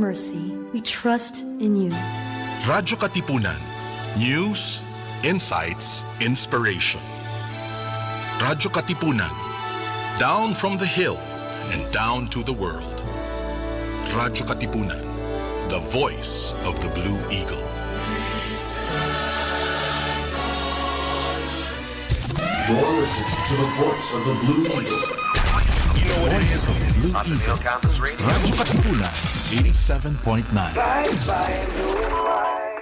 mercy, we trust in you. Radyo Katipunan. News, insights, inspiration. Radyo Katipunan. Down from the hill and down to the world. Radyo Katipunan. The voice of the Blue Eagle. You're listening to the voice of the Blue Eagle. You know what it is? Blue Eagle. Radyo Katipunan. 87.9. Radyo,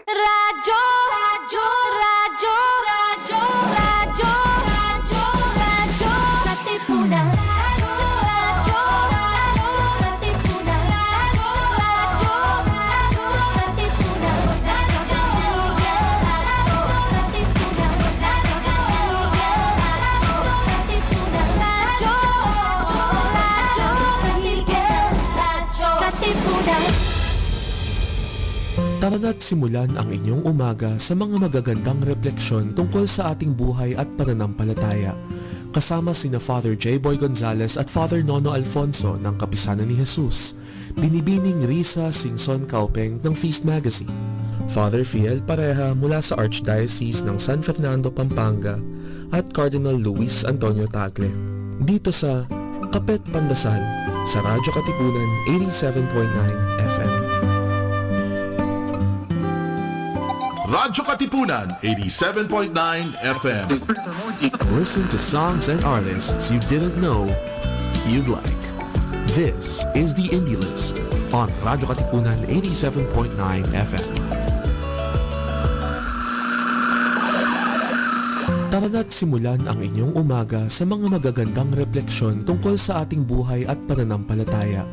radyo, radyo, radyo, radyo, radyo, radyo, Katipunan. Radyo, radyo, radyo, Katipunan. Radyo, radyo, radyo, Katipunan. Radyo, Katipunan. Radyo, radyo, Katipunan. Tara na't simulan ang inyong umaga sa mga magagandang refleksyon tungkol sa ating buhay at pananampalataya. Kasama sina Father J. Boy Gonzales at Father Nono Alfonso ng Kapisanan ni Jesus, Binibining Risa Singson Kaupeng ng Feast Magazine, Father Fiel Pareha mula sa Archdiocese ng San Fernando, Pampanga, at Cardinal Luis Antonio Tagle. Dito sa Kapet Pandasal sa Radyo Katipunan 87.9 FM. Radyo Katipunan. 87.9 FM. Listen to songs and artists you didn't know you'd like. This is the Indie List on Radyo Katipunan 87.9 FM. Tara na't simulan ang inyong umaga sa mga magagandang refleksyon tungkol sa ating buhay at pananampalataya.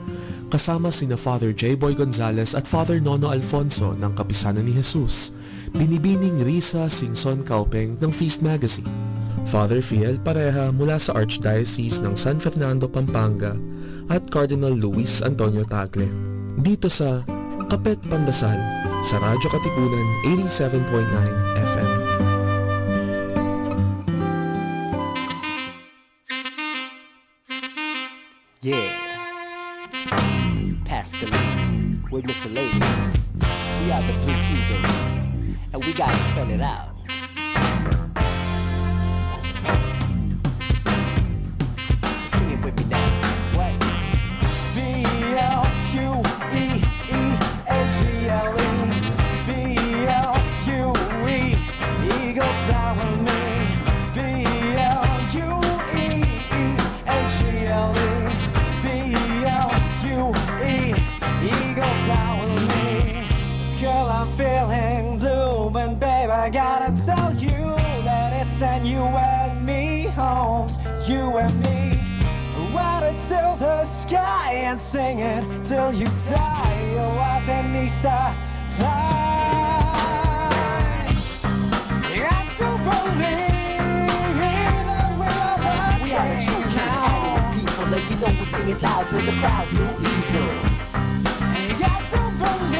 Kasama sina Father J. Boy Gonzales at Father Nono Alfonso ng Kapisanan ni Jesus, Binibining Risa Singson Kaupeng ng Feast Magazine, Father Fiel Pareha mula sa Archdiocese ng San Fernando, Pampanga, at Cardinal Luis Antonio Tagle. Dito sa Kapet Pandasal sa Radyo Katipunan 87.9 FM. Yeah. Pastor with miscellaneous. We are the Blue Eagles, and we gotta spell it out. So sing it with me now. What? B-L-U-E-E-A-G-L-E B-L-U-E Eagle follow me B-L-U-E-E-A-G-L-E B-L-U-E Eagle follow me. Girl, I'm feeling blue, but babe, I gotta tell you that it's an you and me, Holmes, you and me. Ride it till the sky and sing it till you die. Oh, Avenista, fly. You got to believe that we are the true people, and you know we sing it loud to the crowd, Blue Eagle. You got to believe.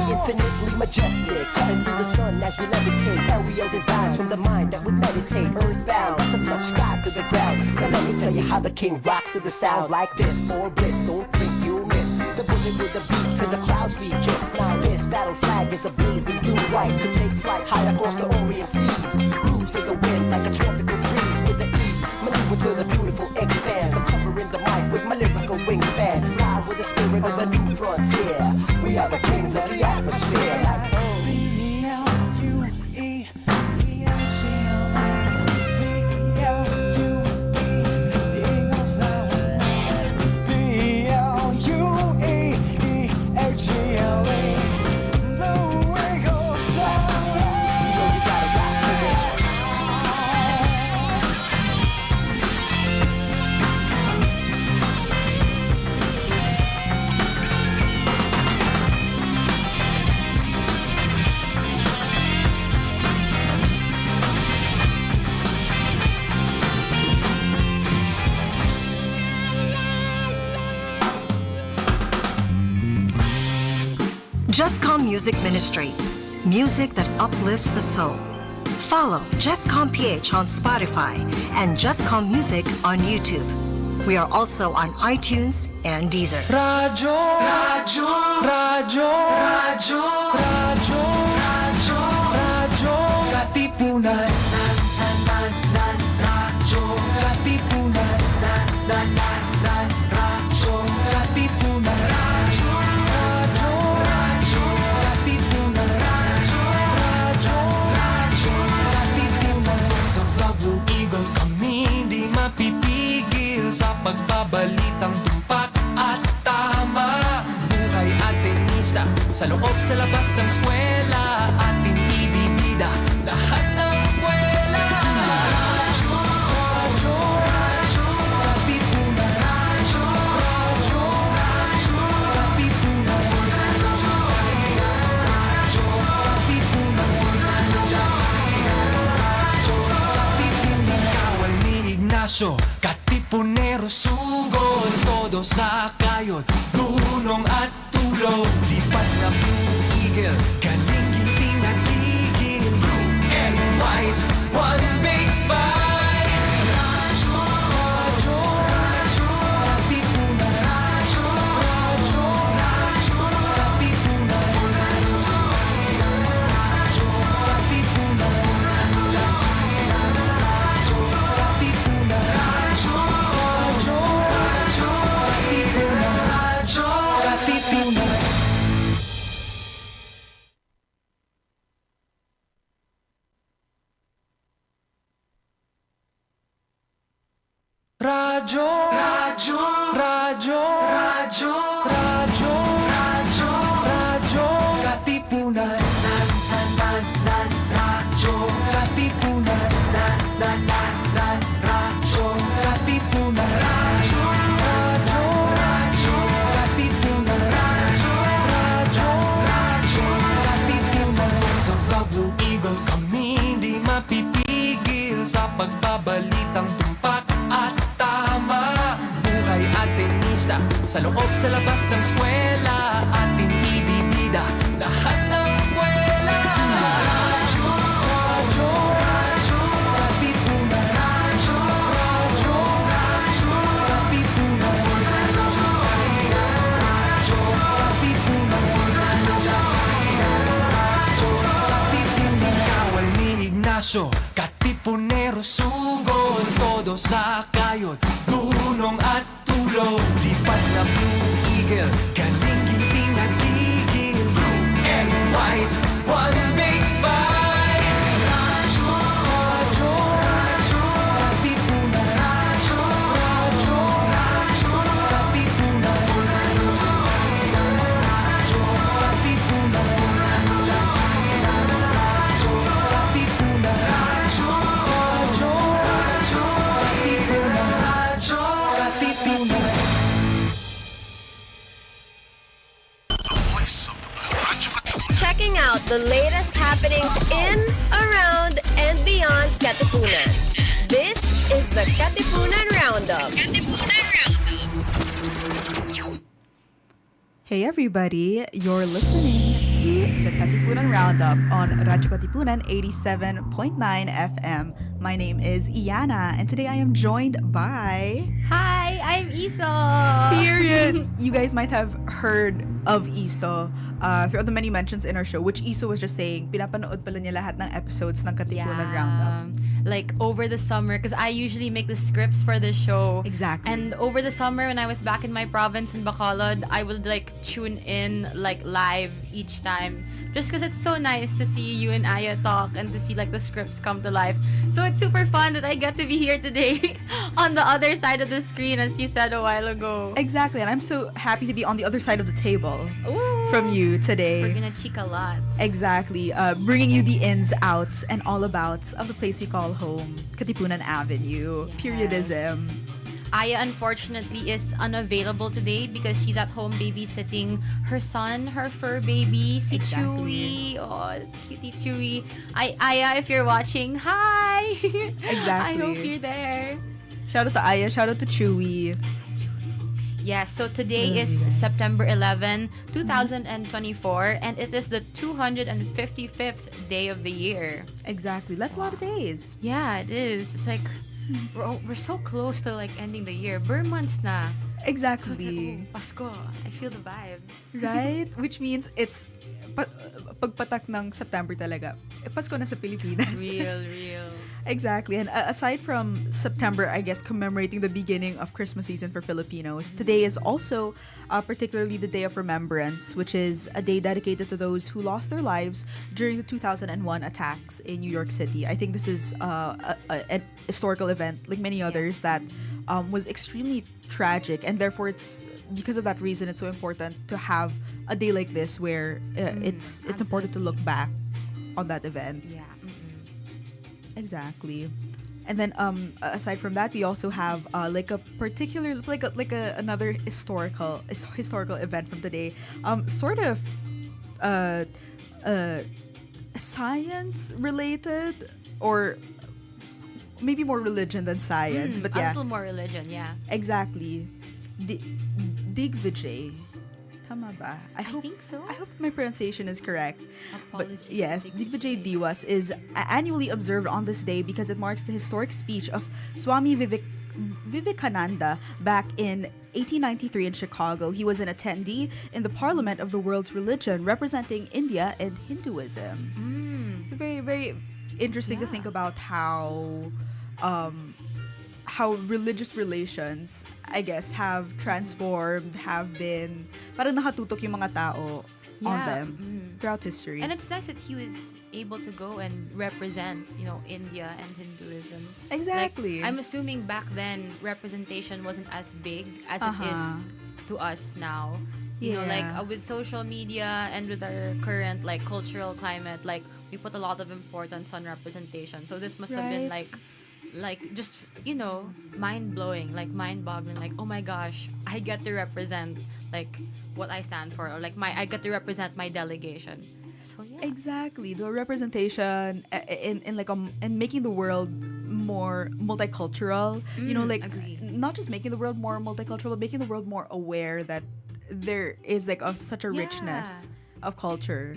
Infinitely majestic, cutting through the sun as we levitate. Aerial designs from the mind that we meditate. Earthbound, from touch sky to the ground. Now let me tell you how the king rocks to the sound like this. For bliss, don't think you'll miss the bullet with the beat to the clouds we kiss. Now this battle flag is ablaze in blue-white to take flight high across the Orient seas. Grooves in the wind like a tropical breeze with the ease. Maneuver to the beautiful expanse. I'm covering the mic with my lyrical wingspan. Fly with the spirit of a new frontier. We are the kings of the atmosphere. Like Just Come Music Ministry. Music that uplifts the soul. Follow JustCom PH on Spotify and JustCom Music on YouTube. We are also on iTunes and Deezer. Radyo, Radyo, Radyo, Radyo, Radyo, Radyo, Radyo, Katipunan, Radyo, Katipunan, Radyo, Katipunan, Radyo, Radyo, Radyo, Katipunan, Radyo, Radyo, Katipunan. Voice of the Blue Eagle, kami di mapipigil sa pagbabalitang tumpak at tama. Buhay at tenista, sa loob sa labas ng eskwela, ating ibibida lahat ng kwela. Radyo, Radyo, Radyo, Katipunan, Radyo, Radyo, Radyo, Katipunan, Radyo, Radyo, Katipunan, Radyo, Katipunan. Kawal ni Ignacio, Katipunero, sugod, todo sa kayod, dunong at tulog, lipat na Blue Eagle, galing giting nagigil, blue and white, one big fight. Radyo, Radyo, Radyo, Katipunan, Radyo, Radyo, Radyo, Katipunan, Radyo, Radyo, Katipunan, Radyo, Katipunan, Radyo, Radyo, Radyo, Katipunan, Radyo, Katipunan. Radyo, Radyo, Radyo, Radyo, Radyo, Radyo, Radyo, Katipunan, Radyo, Katipunan, Radyo, Katipunan, Radyo, Radyo, Radyo, Katipunan, Radyo, Radyo, Katipunan. Voice of the Blue Eagle, kami di mapipigil sa pagbabalitang tumpak at tama. Buhay at tenista, sa loob sa labas ng eskwela, ating ibibida lahat ng kwela. Radyo, Radyo, Radyo, Katipunan, Radyo, Radyo, Radyo, Katipunan, Radyo, Radyo, Katipunan, Radyo, Katipunan. Kawal ni Ignacio, Katipunero, sugod, todo sa kayod, dunong at tulog, lipat na Blue Eagle, galing giting nagigil, blue and white, one big fight. Radyo, Radyo, Radyo, Katipunan, Radyo, Radyo, Radyo, Katipunan, Radyo, Radyo, Katipunan, Radyo, Radyo, Katipunan, Radyo, Radyo, Radyo, Katipunan, Radyo, Katipunan. Checking out the latest happenings in, around, and beyond Katipunan. This is the Katipunan Roundup. Hey everybody, you're listening to the Katipunan Roundup on Radyo Katipunan 87.9 FM. My name is Iana and today I am joined by... Hi, I'm Iso. Period! You guys might have heard of Iso throughout the many mentions in our show, which Iso was just saying, pinapanood pala niya lahat ng episodes ng Katipunan Roundup. Like over the summer, because I usually make the scripts for the show. Exactly. And over the summer, when I was back in my province in Bacolod, I would like tune in like live each time. Just because it's so nice to see you and Aya talk and to see like the scripts come to life. So it's super fun that I get to be here today on the other side of the screen, as you said a while ago. Exactly, and I'm so happy to be on the other side of the table Ooh, from you today. we're gonna cheek a lot. Exactly. Bringing you the ins, outs, and all abouts of the place we call home, Katipunan Avenue. Yes. Periodism. Aya unfortunately is unavailable today because she's at home babysitting her son, her fur baby, si Exactly. Chewy. Oh, cutie Chewy. Aya, if you're watching, hi! Exactly. I hope you're there. Shout out to Aya, shout out to Chewy. Yes, so today is September 11, 2024, and it is the 255th day of the year. Exactly. That's a lot of days. Yeah, it is. It's like we're so close to like ending the year. Burr months na. So it's Exactly. like, oh, Pasko. I feel the vibes. Right? Which means it's pagpatak ng September talaga. Pasko na sa Pilipinas. Real. Exactly. And aside from September, I guess, commemorating the beginning of Christmas season for Filipinos, today is also particularly the Day of Remembrance, which is a day dedicated to those who lost their lives during the 2001 attacks in New York City. I think this is an historical event, like many others, that was extremely tragic. And therefore, it's because of that reason, it's so important to have a day like this where it's important to look back on that event. Yeah. Exactly. And then aside from that, we also have like a particular another historical event from today. Sort of science related, or maybe more religion than science, but A yeah. little more religion, yeah. Exactly. Digvijay. Tama ba? I think so. I hope my pronunciation is correct. Apologies. But yes, Digvijay Diwas is annually observed on this day because it marks the historic speech of Swami Vivekananda back in 1893 in Chicago. He was an attendee in the Parliament of the World's Religion representing India and Hinduism. So very, very interesting to think about how religious relations, I guess, have transformed, have been, parang nakatutok yung mga tao on them throughout history. And it's nice that he was able to go and represent, India and Hinduism. Exactly. Like, I'm assuming back then representation wasn't as big as it is to us now. You know, like with social media and with our current like cultural climate, like we put a lot of importance on representation. So this must have been like just mind-blowing, like mind-boggling, like, oh my gosh, I get to represent like what I stand for, or like I get to represent my delegation. So yeah, exactly, the representation in making the world more multicultural. Agree. Not just making the world more multicultural, but making the world more aware that there is like such a richness of culture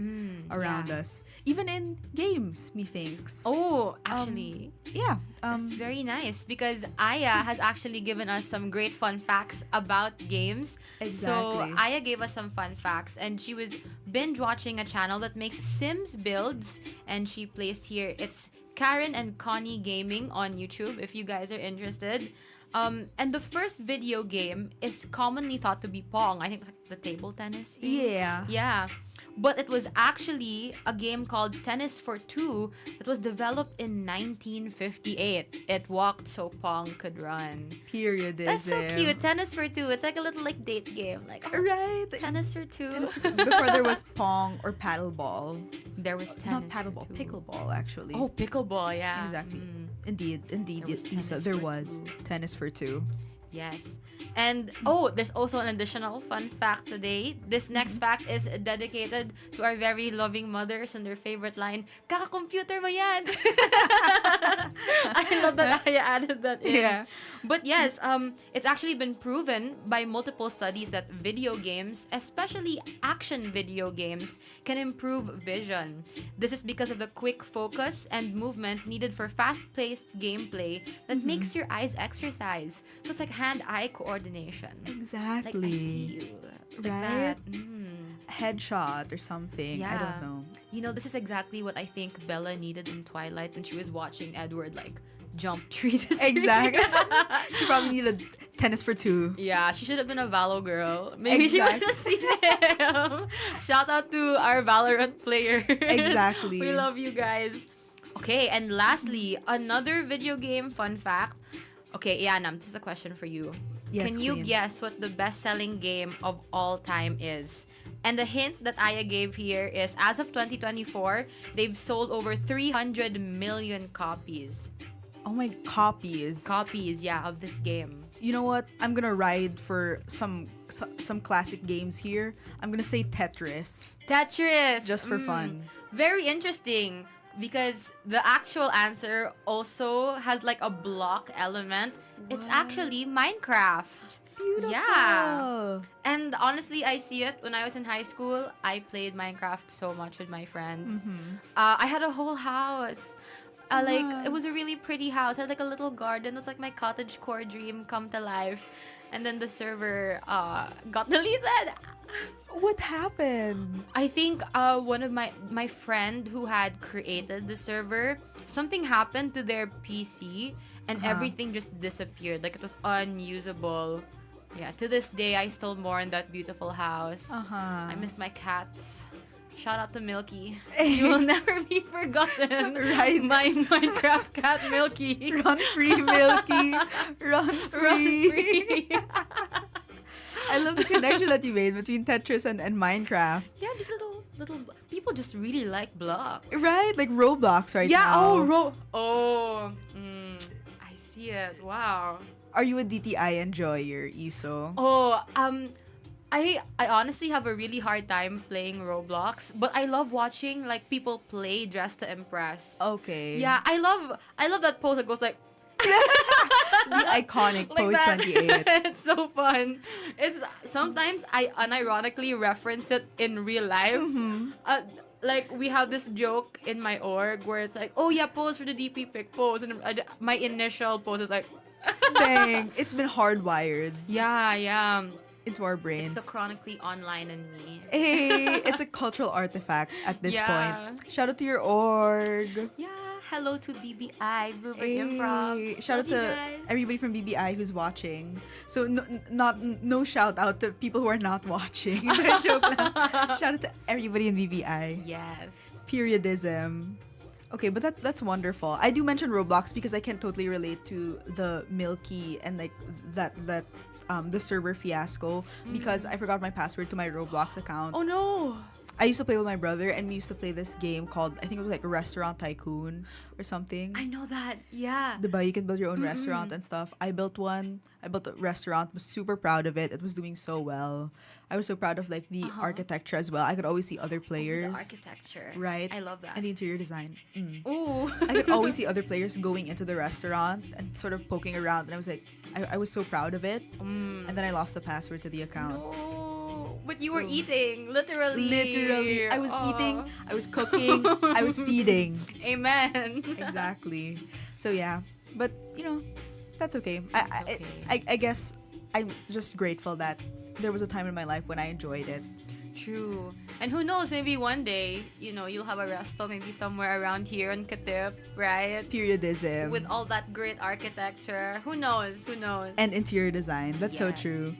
around us. Even in games, methinks. Oh, actually. It's very nice because Aya has actually given us some great fun facts about games. Exactly. So Aya gave us some fun facts, and she was binge watching a channel that makes Sims builds, and she placed here, it's Karen and Connie Gaming on YouTube if you guys are interested. And the first video game is commonly thought to be Pong. I think it's like the table tennis thing. Yeah. But it was actually a game called Tennis for Two that was developed in 1958. It walked so Pong could run. Periodism. That's so cute. Tennis for Two. It's like a little like date game. Like, right. Tennis for Two. Before there was Pong or paddleball. There was tennis. Not paddleball, pickleball actually. Oh, pickleball, yeah. Exactly. Indeed, there was tennis for two. Yes. And there's also an additional fun fact today. This next fact is dedicated to our very loving mothers and their favorite line, "Kaka-computer mo yan!" I love that Aya added that in. Yeah. But yes, it's actually been proven by multiple studies that video games, especially action video games, can improve vision. This is because of the quick focus and movement needed for fast-paced gameplay that makes your eyes exercise. So it's like hand-eye coordination. Exactly. Like, I see you. Like right? that. Headshot or something. I don't know. This is exactly what I think Bella needed in Twilight when she was watching Edward, like, jump tree to tree. Exactly. She probably needed tennis for two. Yeah, she should have been a Valo girl. Maybe she would have seen him. Shout out to our Valorant player. Exactly. We love you guys. Okay, and lastly, another video game fun fact. Okay, Iana, this is a question for you. Yes, Can you queen. guess what the best-selling game of all time is? And the hint that Aya gave here is, as of 2024, they've sold over 300 million copies. Oh my, copies. Copies, yeah, of this game. You know what? I'm gonna ride for some classic games here. I'm gonna say Tetris. Tetris! Just for fun. Very interesting. because the actual answer also has like a block element. It's actually Minecraft. Beautiful. Yeah. And honestly, I see it when I was in high school. I played Minecraft so much with my friends. I had a whole house. Like, it was a really pretty house. I had like a little garden. It was like my cottagecore dream come to life. And then the server got deleted. What happened? I think one of my friend who had created the server, something happened to their PC and everything just disappeared. Like, it was unusable. Yeah, to this day, I still mourn that beautiful house. I miss my cats. Shout out to Milky. You will never be forgotten. Right. My Minecraft cat, Milky. Run free, Milky. Run free. Run free. I love the connection that you made between Tetris and Minecraft. Yeah, these little people just really like blocks. Right? Like Roblox right now. I see it. Wow. Are you a DTI enjoyer, Iso? I honestly have a really hard time playing Roblox, but I love watching like people play Dress to Impress. Okay. Yeah, I love that pose that goes like The iconic like Post that. 28. It's so fun. It's sometimes I unironically reference it in real life. Like, we have this joke in my org where it's like, oh yeah, pose for the DP pick pose, and my initial pose is like, Dang, it's been hardwired yeah. into our brains. It's the chronically online in me. Hey, it's a cultural artifact at this point. Shout out to your org. Yeah, hello to BBI, Bluebird Hey, Improv. shout out Love you to guys. everybody from BBI who's watching. So no shout out to people who are not watching. Joke lang. Shout out to everybody in BBI. Yes. Periodism. Okay, but that's wonderful. I do mention Roblox because I can totally relate to the Milky and like that the server fiasco because I forgot my password to my Roblox account. Oh no. I used to play with my brother and we used to play this game called, I think it was like Restaurant Tycoon or something. I know that. Yeah. Diba, you can build your own restaurant and stuff. I built one. I built a restaurant. Was super proud of it. It was doing so well. I was so proud of like the architecture as well. I could always see other players. The architecture. Right. I love that. And the interior design. Ooh. I could always see other players going into the restaurant and sort of poking around. And I was like, I was so proud of it. And then I lost the password to the account. No. But you were eating, literally. Literally. I was eating, I was cooking, I was feeding. Amen. Exactly. So yeah. But, you know, that's okay. okay. I guess I'm just grateful that there was a time in my life when I enjoyed it. True. And who knows, maybe one day, you know, you'll have a resto maybe somewhere around here in Katip, right? Periodism. With all that great architecture. Who knows? Who knows? And interior design. That's so Yes. true.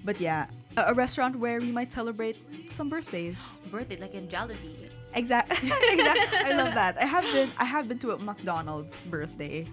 But yeah, a restaurant where we might celebrate some birthdays. Birthday, like in Jollibee. Exactly. I love that. I have been to a McDonald's birthday.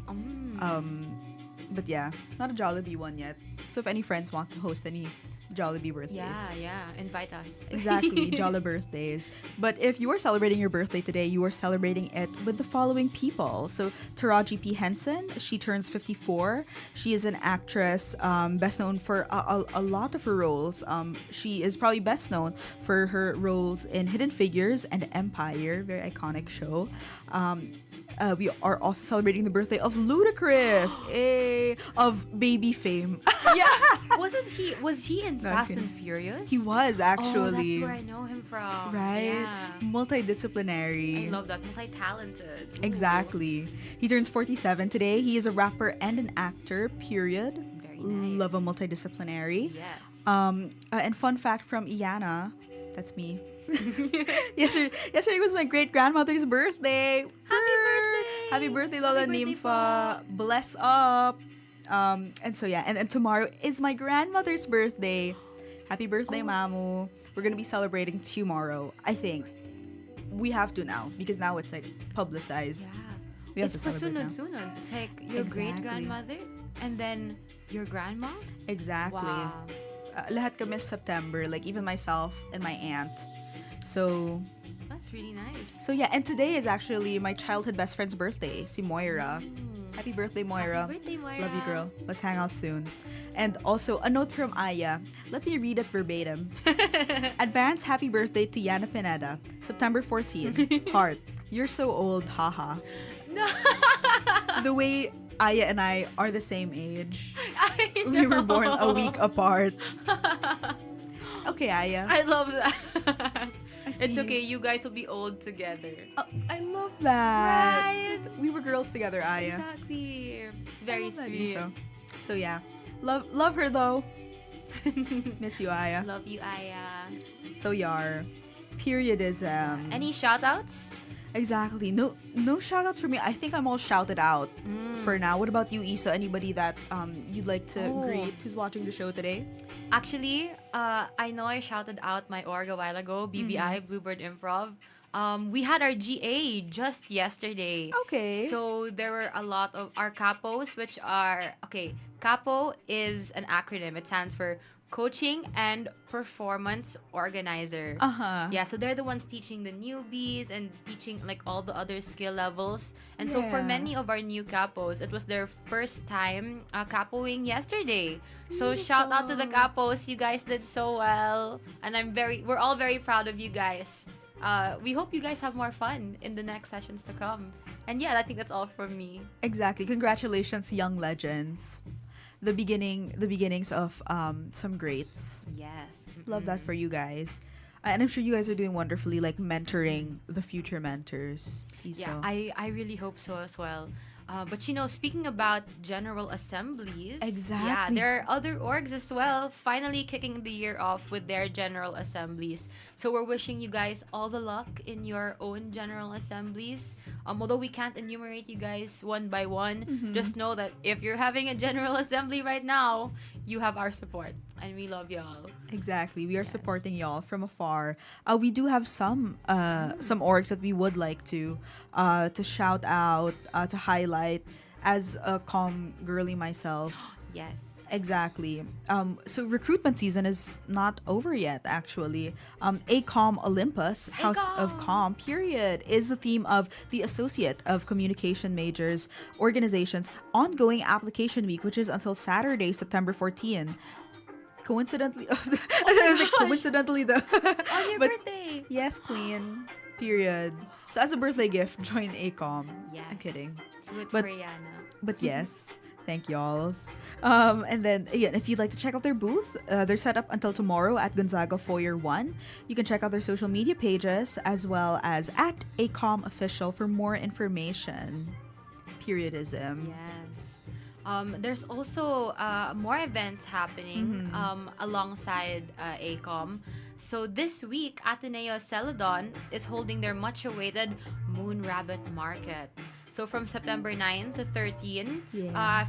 But yeah, not a Jollibee one yet. So if any friends want to host any Jollibee birthdays. Yeah. Invite us. Exactly, Jolly birthdays. But if you are celebrating your birthday today, you are celebrating it with the following people. So Taraji P. Henson, she turns 54. She is an actress, best known for a lot of her roles. She is probably best known for her roles in Hidden Figures and Empire, very iconic show. We are also celebrating the birthday of Ludacris, of baby fame. Yeah. Was he in Fast Okay. and Furious? He was actually. Oh, that's where I know him from. Right? Yeah. Multidisciplinary. I love that. Multi-talented. Ooh. Exactly. He turns 47 today. He is a rapper and an actor, period. Very nice. Love a multidisciplinary. Yes. And fun fact from Iana, that's me. Yesterday was my great-grandmother's birthday. Happy birthday, Lola Happy birthday Nympha. Bless up. And so yeah, and tomorrow is my grandmother's birthday. Happy birthday, Mamu. We're gonna be celebrating tomorrow. I think we have to now because now it's like publicized. Yeah. We have It's to celebrate now. pasunod-sunod. It's like your Exactly. great-grandmother and then your grandma. Exactly. Wow. Lahat kami September, like even myself and my aunt. So That's really nice. yeah, and today is actually my childhood best friend's birthday, si Moira. Happy birthday, Moira. Happy birthday, Moira. Love you, girl. Let's hang out soon. And also, a note from Aya. Let me read it verbatim. Advance happy birthday to Iana Pineda. September 14. Heart. You're so old, haha. No. The way Aya and I are the same age. I We were born a know. week apart. Okay, Aya. I love that. It's see. okay. You guys will be old together. Oh, I love that. Right. We were girls together, Aya. Exactly. It's very I love that, sweet. Iso. So yeah, love her though. Miss you, Aya. Love you, Aya. So Yar, periodism. Any shout outs? Exactly. No shout outs for me. I think I'm all shouted out for now. What about you, Isa? Anybody that you'd like to greet who's watching the show today? Actually, I know I shouted out my org a while ago, BBI, Bluebird Improv. We had our GA just yesterday. Okay. So there were a lot of our capos, which are, okay, capo is an acronym. It stands for Coaching and Performance Organizer. Uh-huh. Yeah, so they're the ones teaching the newbies and teaching like all the other skill levels. And so for Yeah. many of our new capos, it was their first time capoing yesterday. So shout out to the capos. You guys did so well. And we're all very proud of you guys. We hope you guys have more fun in the next sessions to come. And yeah, I think that's all from me. Exactly. Congratulations, young legends. The beginnings of some greats. Yes. Love that for you guys. And I'm sure you guys are doing wonderfully, like mentoring the future mentors. Yeah, I really hope so as well. But speaking about General Assemblies, yeah, Exactly. there are other orgs as well, finally kicking the year off with their General Assemblies. So we're wishing you guys all the luck in your own General Assemblies. Although we can't enumerate you guys one by one, just know that if you're having a General Assembly right now, you have our support. And we love y'all. Exactly. We are supporting y'all from afar. We do have some orgs that we would like to shout out, to highlight as a comm girly myself. Yes. Exactly. So recruitment season is not over yet, actually. ACOM Olympus, House of Com, period, is the theme of the Associate of Communication Majors Organization's ongoing application week, which is until Saturday, September 14. Coincidentally, coincidentally, On your but- birthday. Yes, Queen. Period. So as a birthday gift, join ACOM. Yes. I'm kidding. Do it But- for Iana. But yes, thank y'all. And then again, if you'd like to check out their booth, they're set up until tomorrow at Gonzaga Foyer 1. You can check out their social media pages as well as at ACOM Official for more information. Periodism. Yes. There's also more events happening alongside ACOM. So this week, Ateneo Celadon is holding their much-awaited Moon Rabbit Market. So from September 9 to 13,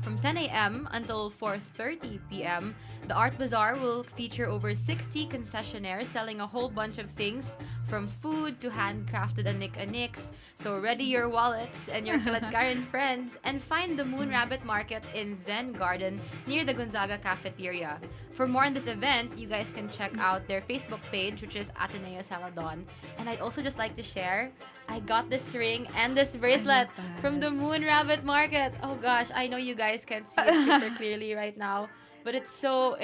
from 10 a.m. until 4:30 p.m., the Art Bazaar will feature over 60 concessionaires selling a whole bunch of things from food to handcrafted anik-aniks. So ready your wallets and your Kaladkaran friends and find the Moon Rabbit Market in Zen Garden near the Gonzaga Cafeteria. For more on this event, you guys can check out their Facebook page, which is Ateneo Celadon. And I'd also just like to share, I got this ring and this bracelet from the Moon Rabbit Market. Oh gosh, I know you guys can't see it super clearly right now, but it's so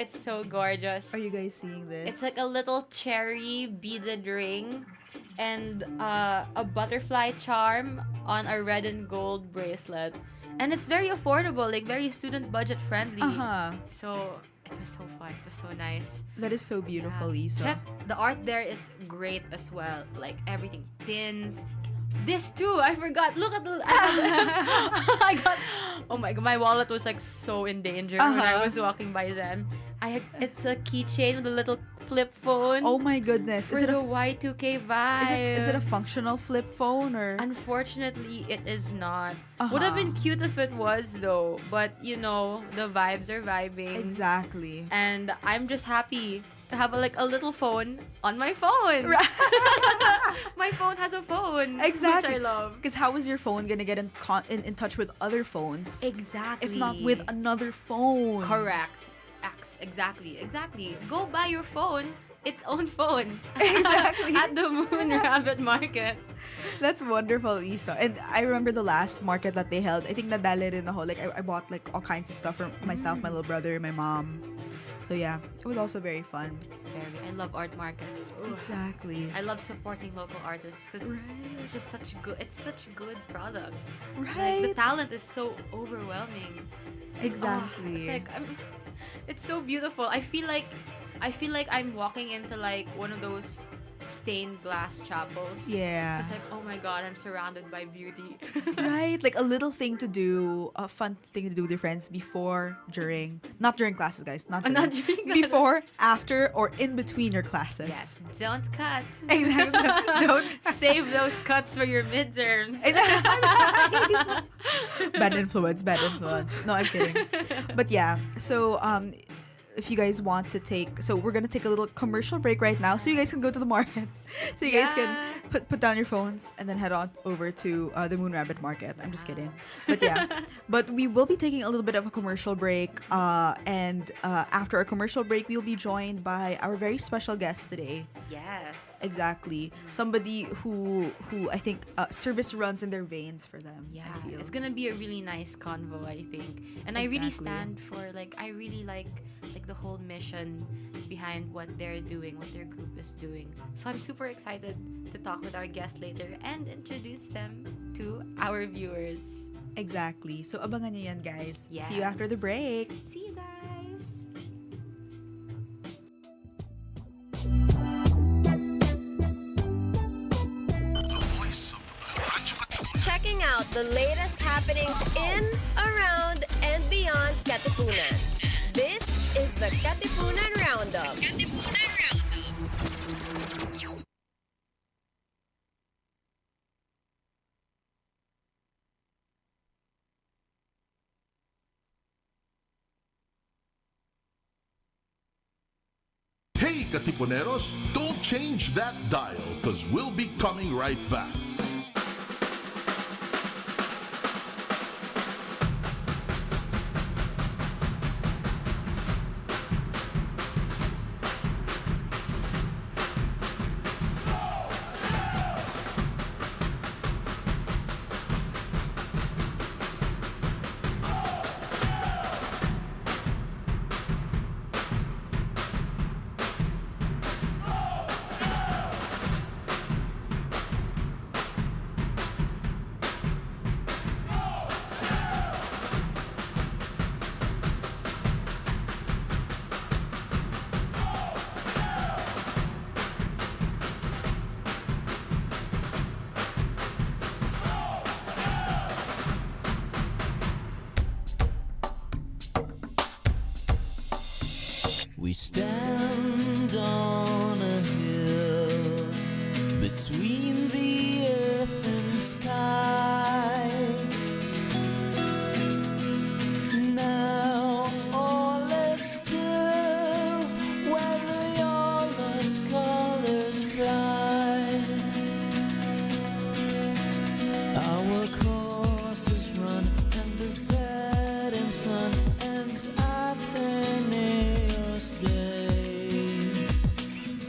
gorgeous. Are you guys seeing this? It's like a little cherry beaded ring and a butterfly charm on a red and gold bracelet. And it's very affordable, like very student budget friendly. So it was so fun. It was so nice. That is so beautiful, Yeah. Isa. Check, the art there is great as well. Like everything, pins. This too, I forgot. Look at the. I got. Oh my god, my wallet was like so in danger when I was walking by Zen. It's a keychain with a little flip phone. Oh my goodness. For the Y2K vibe. Is it a functional flip phone or? Unfortunately, it is not. Would have been cute if it was though, but the vibes are vibing. Exactly. And I'm just happy to have a little phone on my phone. My phone has a phone. Exactly. Which I love. Because how is your phone gonna get in touch with other phones? Exactly. If not with another phone. Correct. Exactly. Go buy your phone, its own phone. Exactly. At the Moon Rabbit Market. That's wonderful, Isa. And I remember the last market that they held. I think nadali rin ako. Like, I bought like all kinds of stuff for myself, my little brother, my mom. So So yeah, it was also very fun. Very. I love art markets. Exactly. I love supporting local artists because it's just such a good product. Right. Like the talent is so overwhelming. Exactly. It's so beautiful. I feel like I'm walking into like one of those stained glass chapels. Yeah. Just like, oh my god, I'm surrounded by beauty. Right, like a little thing to do, a fun thing to do with your friends before, during, not during classes, guys, not during, Not during classes. before, after, or in between your classes. Yes, don't cut. Exactly. Don't Save those cuts for your midterms. Bad influence. No, I'm kidding. But yeah, so if you guys want to so we're gonna take a little commercial break right now, so you guys can go to the market, so you guys can put down your phones and then head on over to the Moon Rabbit Market. I'm just kidding, but yeah, but we will be taking a little bit of a commercial break, and after our commercial break, we'll be joined by our very special guest today. Yes. Exactly, somebody who I think service runs in their veins for them. Yeah, I feel. it's gonna be a really nice convo, I think, and I really stand for I really like the whole mission behind what they're doing, what their group is doing. So I'm super excited to talk with our guest later and introduce them to our viewers. Exactly. So abangan nyo yan, guys. Yes. See you after the break. See you guys. Checking out the latest happenings in, around, and beyond Katipunan. This is the Katipunan Roundup. Hey, Katipuneros, don't change that dial, because we'll be coming right back. We stand on a hill between the earth and sky. Now all is still where the yawless colors fly. Our courses run and the setting sun ends our tenacious day.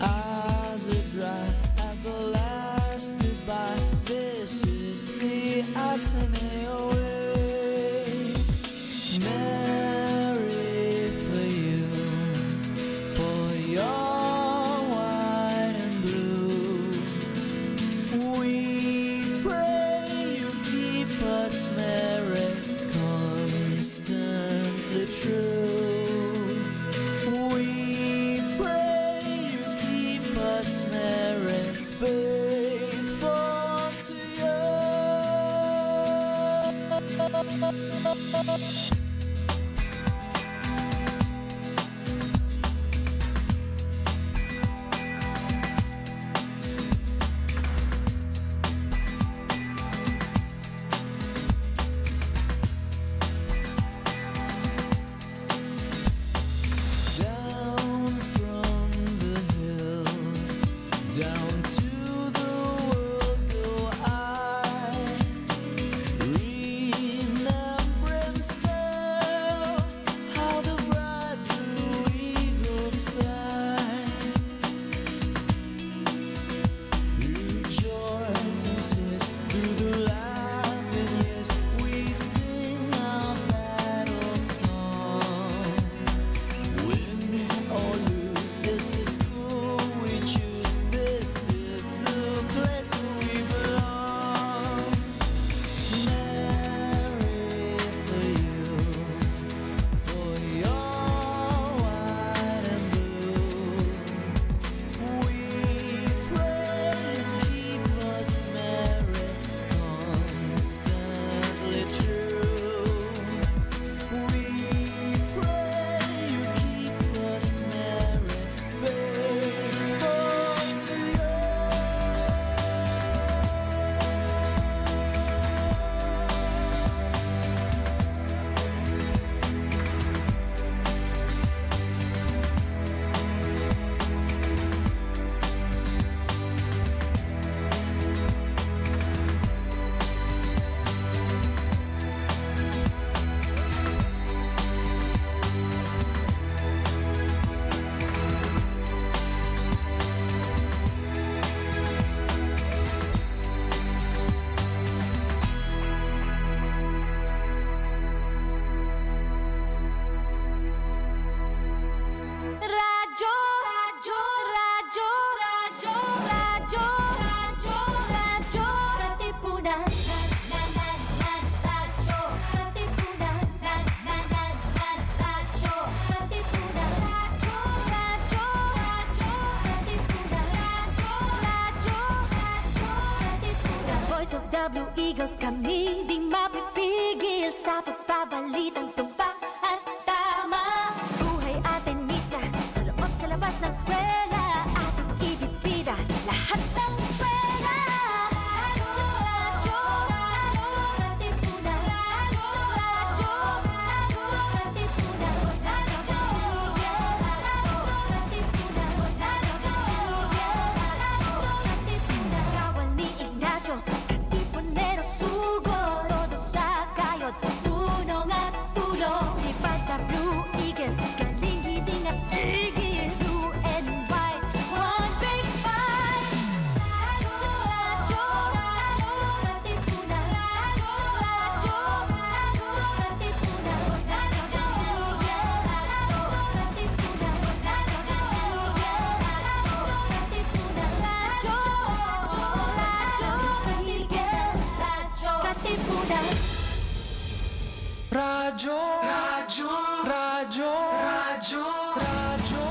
Eyes are dry at the last goodbye. This is the Ateneo way. Merry for you, for your white and blue. We pray you keep us merry, constantly true. We pray you keep us merry, faithful to you. Down from the hill, down to the world go I, remembrance the Blue Eagle kami di mapipigil sa pagbabalitang tumpak at tama. Buhay atenista sa loob sa labas ng eskwela, ating ibibida lahat ng eskwela. Radyo, radyo, Katipunan. Radyo, radyo, Katipunan. Radyo, Katipunan. Kawal ni Ignacio, Katipunero, sugo, todo sa kayod, punong at tulong. Lipad na Blue Eagle, galing hiting at tigil, blue and white, one big fight. Radyo, radyo, radyo, Katipunan. Radyo, radyo, radyo, Katipunan. Radyo, Katipunan. Radyo, radyo, radyo, radyo, radyo,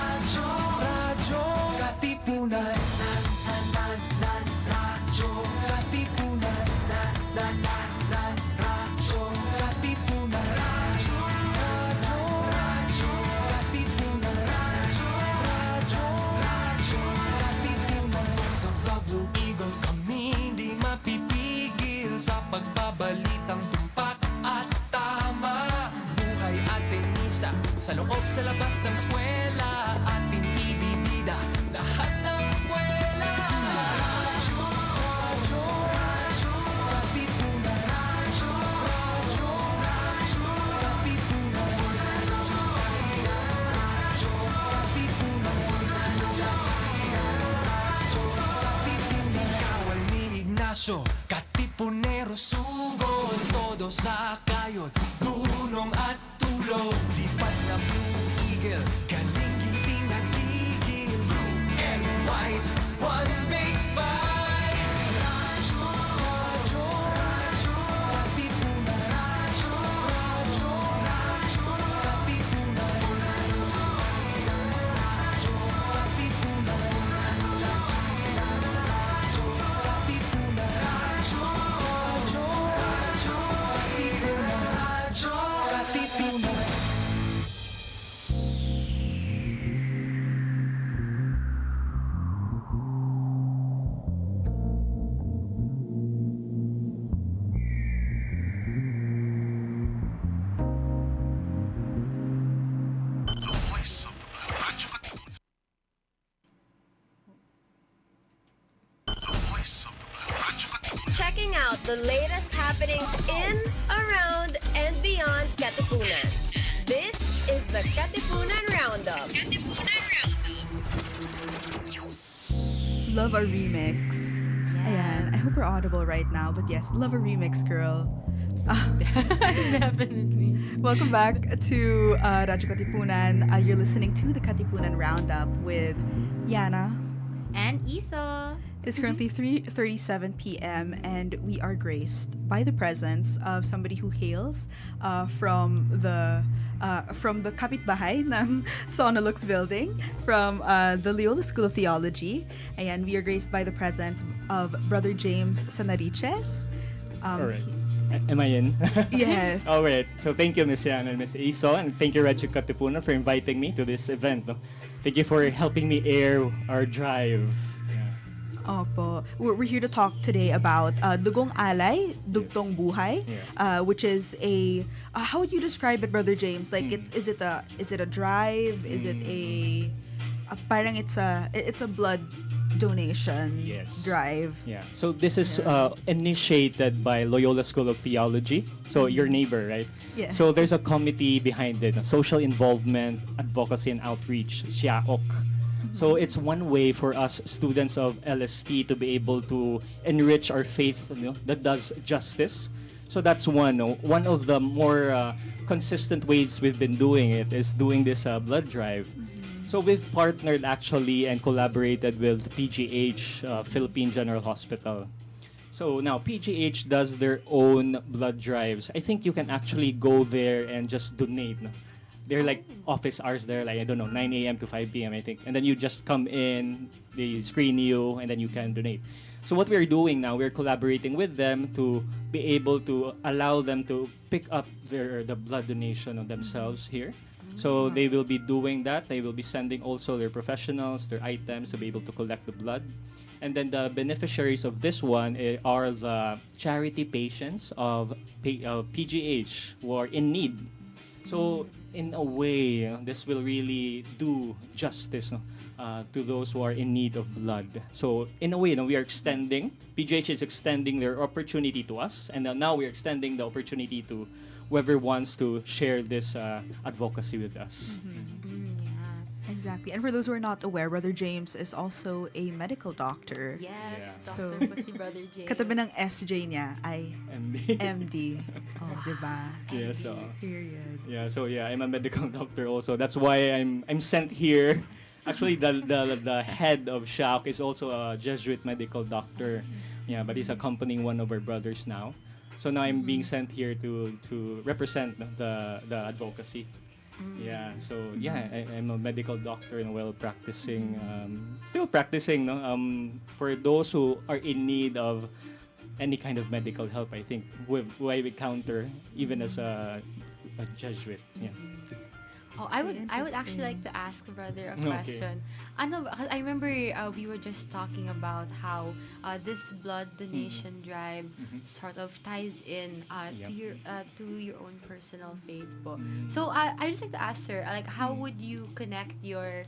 radyo, radyo, Katipunan. Radyo, Katipunan. Radyo, Katipunan. Radyo, radyo, radyo, Katipunan. Radyo, radyo, Katipunan. Voice of the Blue Eagle, kami di mapipigil sa pagbabalitang tumpak at tama. Buhay atenista sa loob sa labas ng eskwela, ating ibibida lahat ng eskwela. Radyo, radyo, radyo, Katipunan. Radyo, radyo, radyo, Katipunan. Radyo, Katipunan. Radyo, Katipunan. Kawal ni Ignacio, Katipunero, sugod, todo sa kayod, tulong at tulong. Lipat na Blue Eagle, galing giting nagigil, blue and white, one big fight. Radyo, radyo, radyo, Katipunan. Radyo, radyo, radyo, Katipunan. Radyo, Katipunan. Radyo, Katipunan. Radyo, radyo, radyo, Katipunan. Radyo, Katipunan. The voice of the Radyo Katipunan. The voice of the Radyo Katipunan. Checking out the latest happenings in, around, and beyond Katipunan. This is the Katipunan Roundup. Love a remix. Ayan. I hope we're audible right now, but yes, love a remix, girl. Definitely. Welcome back to Radyo Katipunan. You're listening to the Katipunan Roundup with Iana. And Iso. It's currently 3:37 p.m. and we are graced by the presence of somebody who hails from the kapitbahay ng Sonolux building, from the Loyola School of Theology. And we are graced by the presence of Brother James Sanariches. All right. Am I in? Yes. All right. So thank you, Miss Iana and Miss Iso, and thank you, Radyo Katipunan, for inviting me to this event. No? Thank you for helping me air our drive. Opo. We're here to talk today about Dugong Alay, Dugtong Buhay, which is a how would you describe it, Brother James? Like is it a drive? Is it a parang it's a blood donation drive? Yeah. So this is initiated by Loyola School of Theology. So your neighbor, right? Yes. So there's a committee behind it, social involvement, advocacy, and outreach, SIAOC. So it's one way for us students of LST to be able to enrich our faith, that does justice. So that's one of the more consistent ways we've been doing it is doing this blood drive. So we've partnered actually and collaborated with PGH, Philippine General Hospital. So now PGH does their own blood drives. I think you can actually go there and just donate. No? They're like office hours there, like, I don't know, 9 a.m. to 5 p.m. I think. And then you just come in, they screen you, and then you can donate. So what we're doing now, we're collaborating with them to be able to allow them to pick up the blood donation of themselves here. So they will be doing that. They will be sending also their professionals, their items to be able to collect the blood. And then the beneficiaries of this one are the charity patients of PGH who are in need. So in a way, this will really do justice to those who are in need of blood. So in a way, we are extending, PGH is extending their opportunity to us, and now we're extending the opportunity to whoever wants to share this advocacy with us. Exactly. And for those who are not aware, Brother James is also a medical doctor. Yes, So, doctor po si Brother James. katabi ng SJ niya ay MD. MD. Oh, diba? Yeah, so Period. I'm a medical doctor also. That's why I'm sent here. Actually, the head of SHAC is also a Jesuit medical doctor. Yeah, but he's accompanying one of our brothers now. So now I'm being sent here to represent the advocacy. Yeah, so I'm a medical doctor and practicing, still practicing. No, for those who are in need of any kind of medical help, I think who I encounter even as a Jesuit. Yeah. Oh, I would actually like to ask brother a question. I remember we were just talking about how this blood donation drive sort of ties in to your own personal faith po. So I just like to ask sir, like how would you connect your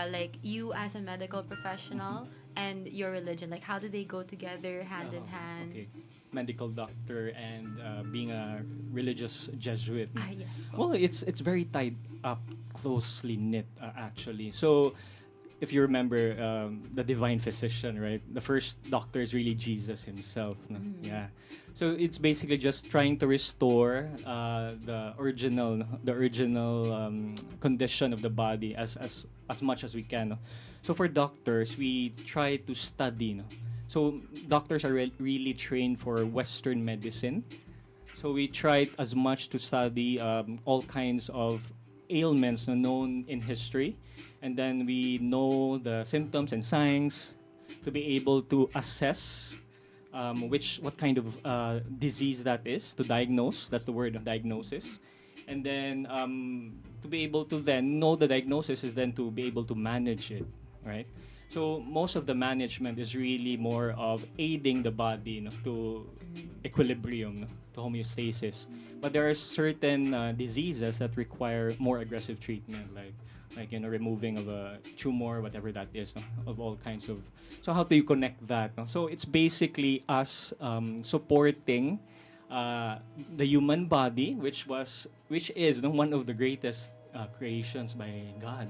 like you as a medical professional and your religion? Like how do they go together hand in hand? Okay. Medical doctor and being a religious Jesuit. Yes. Well, it's very tied up, closely knit actually. So, if you remember the divine physician, right? The first doctor is really Jesus himself. No? Yeah. So it's basically just trying to restore the original condition of the body as much as we can. No? So for doctors, we try to study. No? So doctors are really trained for Western medicine. So we tried as much to study all kinds of ailments known in history. And then we know the symptoms and signs to be able to assess what kind of disease that is, to diagnose. That's the word, diagnosis. And then to be able to then know the diagnosis is then to be able to manage it, right? So most of the management is really more of aiding the body to equilibrium, to homeostasis. But there are certain diseases that require more aggressive treatment, like removing of a tumor, whatever that is, of all kinds of. So how do you connect that? So it's basically us supporting the human body, which is one of the greatest creations by God.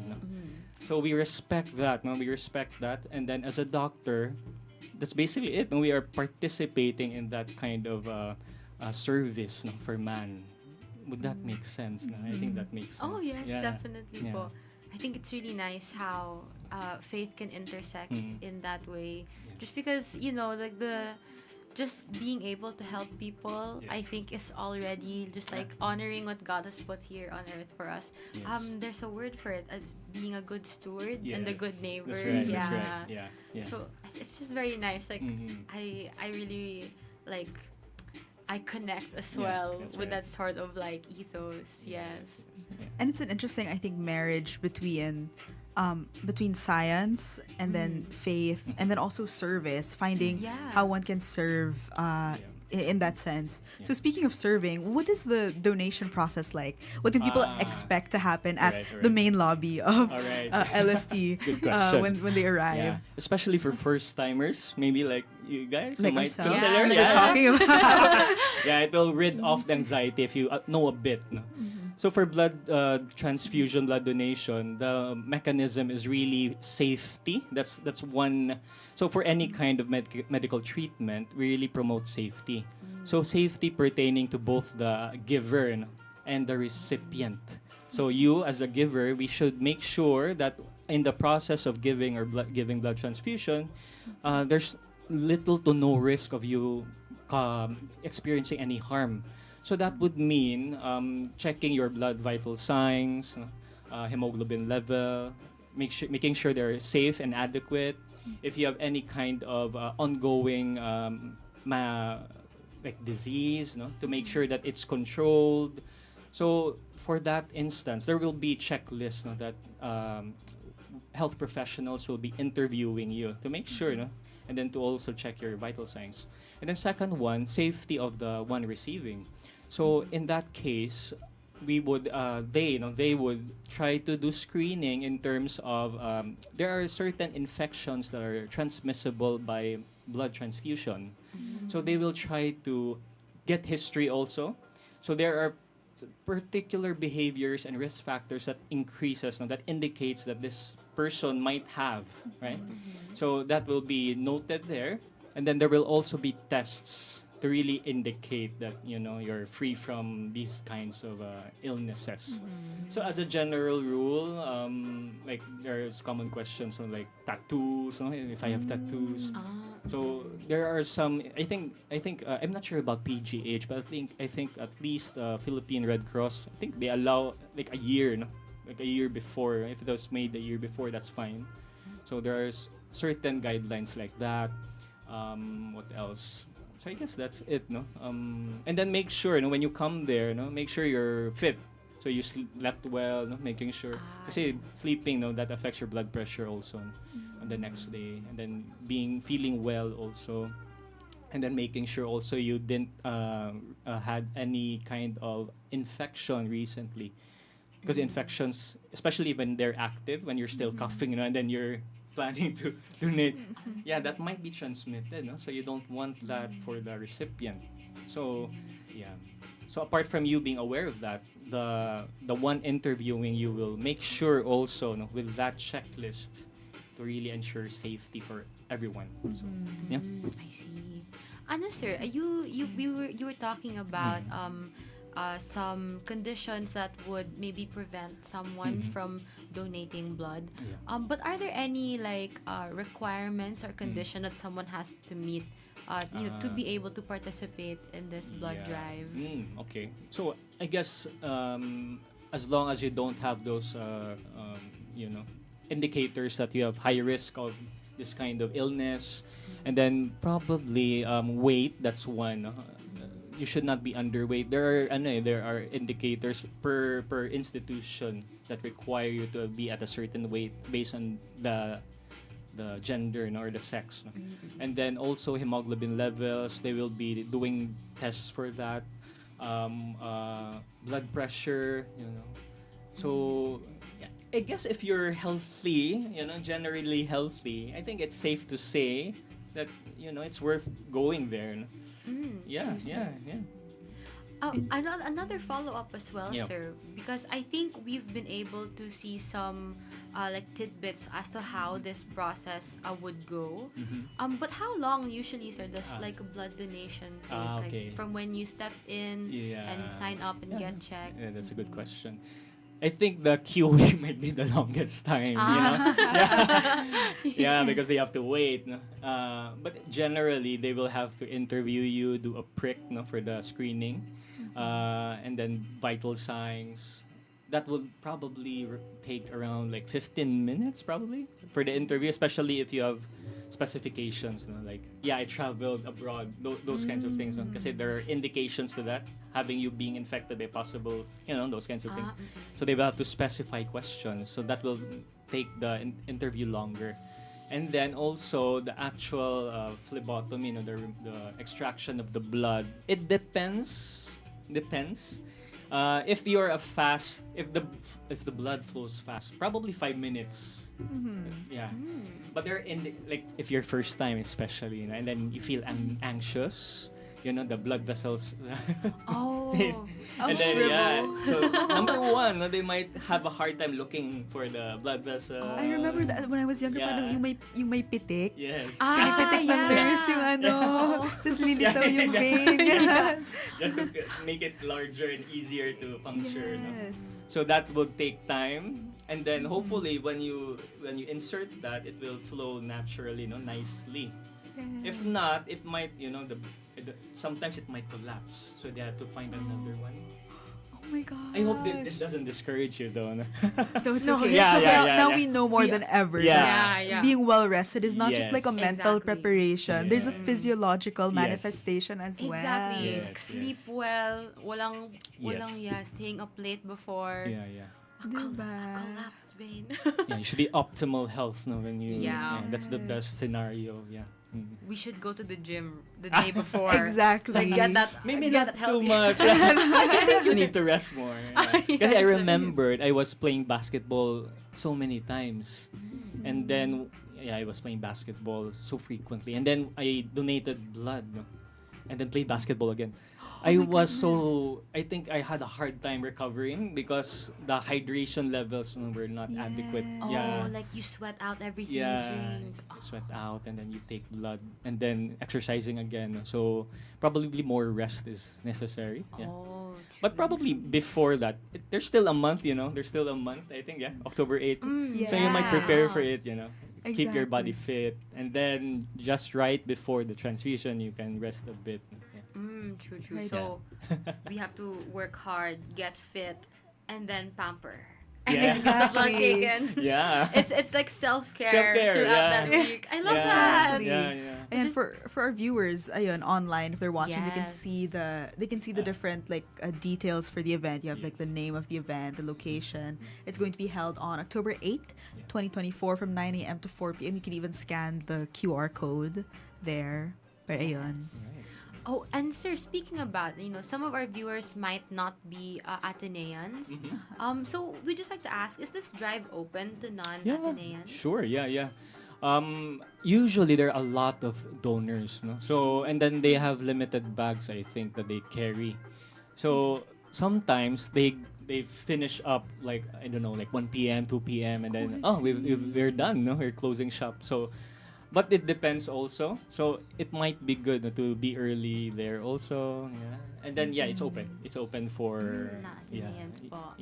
So we respect that. We respect that, and then as a doctor, that's basically it. We are participating in that kind of service for man. Would that make sense? I think that makes sense. Oh yes, definitely Yeah. po. I think it's really nice how faith can intersect in that way. Just because like just being able to help people, I think is already just like honoring what God has put here on earth for us. Yes. There's a word for it as being a good steward and a good neighbor. That's right. Yeah. That's right. Yeah. So it's just very nice. Like I really like I connect as well with that sort of like ethos. Yes. And it's an interesting, I think, marriage between science and then faith and then also service, finding how one can serve in that sense. So speaking of serving, what is the donation process like? What do people expect to happen at the main lobby of LST when they arrive? Yeah. Especially for first timers, maybe like you guys, Like who might ourselves. consider. Like we're talking about. It will rid off the anxiety if you know a bit. No? So for blood transfusion, blood donation, the mechanism is really safety. That's one. So for any kind of medical treatment, we really promote safety. So safety pertaining to both the giver and the recipient. So you as a giver, we should make sure that in the process of giving blood transfusion, there's little to no risk of you experiencing any harm. So that would mean checking your blood vital signs, hemoglobin level, making sure they're safe and adequate. If you have any kind of ongoing like disease, no, to make sure that it's controlled. So for that instance, there will be checklists, no, that health professionals will be interviewing you to make sure, no, and then to also check your vital signs. And then second one, safety of the one receiving. So in that case, we would they would try to do screening in terms of there are certain infections that are transmissible by blood transfusion. So they will try to get history also. So there are particular behaviors and risk factors that increases, no, that indicates that this person might have, right? So that will be noted there, and then there will also be tests to really indicate that, you know, you're free from these kinds of illnesses. So as a general rule, like there's common questions on like tattoos, no? If I have tattoos. So there are some. I think I'm not sure about PGH, but I think at least Philippine Red Cross, I think they allow like a year, no? Like a year before. If it was made a year before, that's fine. So there's certain guidelines like that. What else? So I guess that's it, no? And then make sure, no, when you come there, no, make sure you're fit. So you slept well, no, making sure. Kasi sleeping, no, that affects your blood pressure also on the next day. And then feeling well also. And then making sure also you didn't had any kind of infection recently. Because infections, especially when they're active, when you're still coughing, you know, and then you're planning to donate, that might be transmitted, no? So you don't want that for the recipient. So so apart from you being aware of that, the one interviewing you will make sure also, no, with that checklist to really ensure safety for everyone. So, I see. Ano sir, you were talking about some conditions that would maybe prevent someone from donating blood. But are there any like requirements or condition that someone has to meet to be able to participate in this blood drive? Okay. So I guess as long as you don't have those indicators that you have high risk of this kind of illness, and then probably weight, that's one. You should not be underweight. There are indicators per institution that require you to be at a certain weight based on the gender, no, or the sex, no? And then also hemoglobin levels. They will be doing tests for that. Blood pressure, you know. So I guess if you're healthy, you know, generally healthy, I think it's safe to say that, you know, it's worth going there, no? Another follow-up as well, sir, because I think we've been able to see some like tidbits as to how this process would go. But how long usually, sir, does like a blood donation take? Like, from when you step in and sign up and get checked? Yeah, that's a good question. I think the queuing might be the longest time, you know? Because they have to wait. No? But generally, they will have to interview you, do a prick, no, for the screening, and then vital signs. That will probably take around like 15 minutes, probably, for the interview, especially if you have specifications, no? Like, I traveled abroad, those kinds of things. No? Kasi there are indications to that, having you being infected by possible, you know, those kinds of things. So they will have to specify questions. So that will take the interview longer. And then also the actual phlebotomy, you know, the extraction of the blood. It depends. If you're if the blood flows fast, probably 5 minutes. But they're like if you're first time especially, you know, and then you feel anxious, you know, the blood vessels and then so number one, no, they might have a hard time looking for the blood vessel. I remember that when I was younger, parang yung may pitik. Yes. May pitik ng nurse yung ano, tapos lilitaw yung vein. Just to make it larger and easier to puncture. Yes. No? So that will take time, and then hopefully when you insert that, it will flow naturally, no, nicely. Yes. If not, it might, you know, sometimes it might collapse. So they have to find another one. Oh my god. I hope that this doesn't discourage you, though. No? No, it's No, okay. yeah, It's okay. yeah, yeah, Now yeah. we know more than ever. Yeah. that Yeah. Being well rested is not just like a Yes. mental Exactly. preparation. There's a Yeah. physiological Yes. manifestation as well. Exactly. Yes, Like, sleep well. Walang, Yes. staying up late before. Yeah. Diba? Collapsed vein. Yeah, you should be optimal health, no, when you. Yeah. That's the best scenario. Yeah. Mm. We should go to the gym the day before. Exactly. Like, get that. Maybe get not that too healthy. much. You need to rest more. Because I Yes. remembered I was playing basketball so many times. And then, I was playing basketball so frequently. And then I donated blood. No? And then played basketball again. I think I had a hard time recovering because the hydration levels were not adequate. Oh, Yeah. like you sweat out everything you Yeah, drink. you sweat out and then you take blood and then exercising again. So probably more rest is necessary. Yeah. Oh, But probably before that, there's still a month, There's still a month, I think, October 8th. So you might prepare for it, Keep your body fit. And then just right before the transfusion, you can rest a bit. Yeah. True. Right. So we have to work hard, get fit, and then pamper. Yeah. And then get the blood Exactly. taken. Yeah. It's like self-care Self-care, throughout yeah. that week. I love Yeah. that. Exactly. Yeah. And for our viewers, ayun, online, if they're watching, they can Yes. see the different details for the event. You have like the name of the event, the location. It's going to be held on October 8th, 2024, from 9 a.m. to 4 p.m. You can even scan the QR code there. But ayun. Oh, and sir, speaking about, some of our viewers might not be Ateneans. So we just like to ask, is this drive open to non-Ateneans? Sure, yeah. Usually there are a lot of donors, no? So, and then they have limited bags, I think, that they carry. So, sometimes they finish up like, I don't know, like 1 p.m., 2 p.m. and then, we're done, no? We're closing shop. So, but it depends also. So, it might be good to be early there also, yeah. And then, it's open. It's open for, Non-Ateneans po.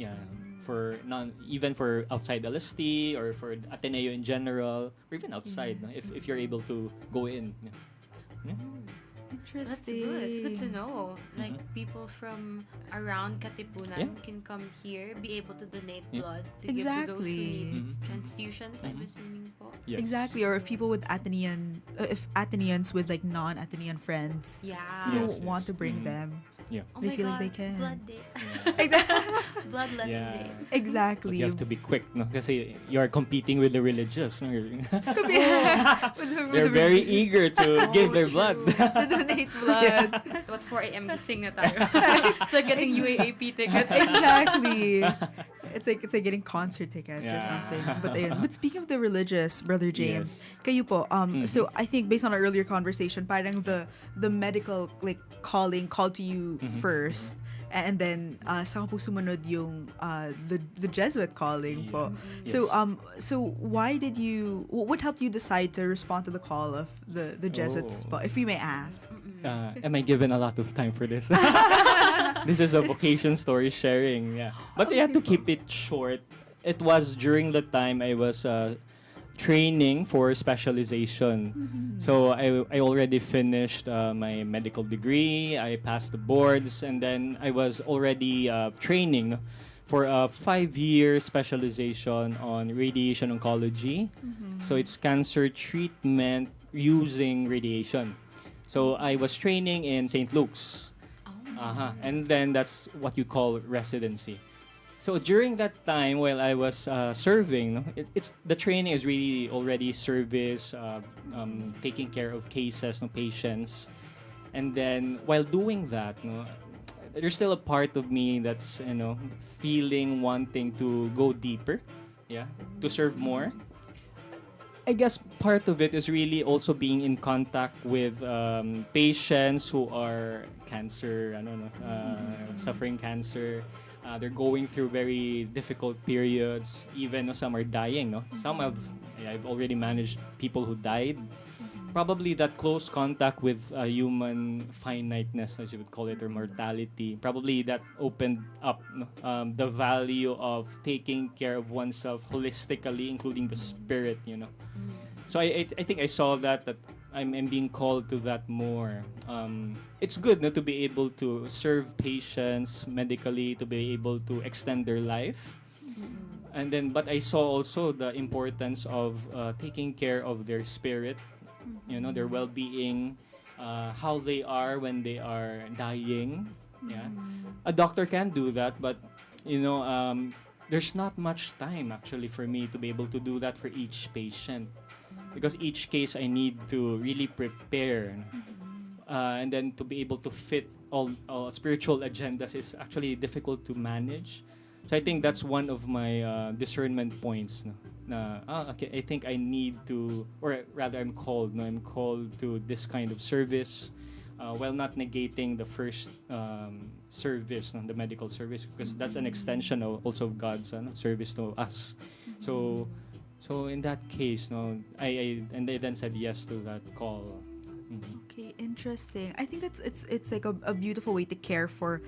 even for outside LST or for Ateneo in general, or even outside, no? if you're able to go in. Yeah. That's Interesting. good. It's good to know. Like, people from around Katipunan can come here, be able to donate blood to give to those who need transfusions, I'm assuming po. Yes. Exactly. Or if people with if Ateneans with like non-Atenean friends, Yeah. you Yes, want to bring yes. them. Yeah. Oh They my feel God, like they can. blood day. Exactly. Bloodletting Yeah. day. But Exactly. you have to be quick, no? Kasi you're competing with the religious. No? They're very eager to give their blood. to donate blood. About 4 a.m. gising na tayo. It's like getting UAAP tickets. Exactly. It's like getting concert tickets or Yeah. something. But speaking of the religious, Brother James, Yes. kayo po, so I think based on our earlier conversation, parang the medical like calling called to you first. And then saka po sumunod yung the Jesuit calling po. Yes. So why did you what helped you decide to respond to the call of the Jesuits po, if we may ask? Am I given a lot of time for this? This is a vocation story sharing, yeah. But I had to keep it short. It was during the time I was training for specialization. So I already finished my medical degree. I passed the boards, and then I was already training for a 5-year specialization on radiation oncology. So it's cancer treatment using radiation. So I was training in St. Luke's. And then that's what you call residency. So during that time, while I was serving, it's the training is really already service, taking care of cases, patients, and then while doing that, there's still a part of me that's feeling wanting to go deeper, to serve more. I guess part of it is really also being in contact with patients who are suffering cancer. They're going through very difficult periods. Even some are dying. I've already managed people who died. Probably that close contact with human finiteness, as you would call it, or mortality. Probably that opened up the value of taking care of oneself holistically, including the spirit. So I think I saw that I'm being called to that more. It's good to be able to serve patients medically, to be able to extend their life. And then, but I saw also the importance of taking care of their spirit, their well-being, how they are when they are dying. Yeah, a doctor can do that, but there's not much time actually for me to be able to do that for each patient, because each case I need to really prepare. And then to be able to fit all spiritual agendas is actually difficult to manage. So I think that's one of my discernment points. Okay, I think I need to, or rather I'm called to this kind of service, while not negating the first service, the medical service, because that's an extension also of God's service to us. So in that case, I then said yes to that call. Okay, interesting. I think it's like a beautiful way to care for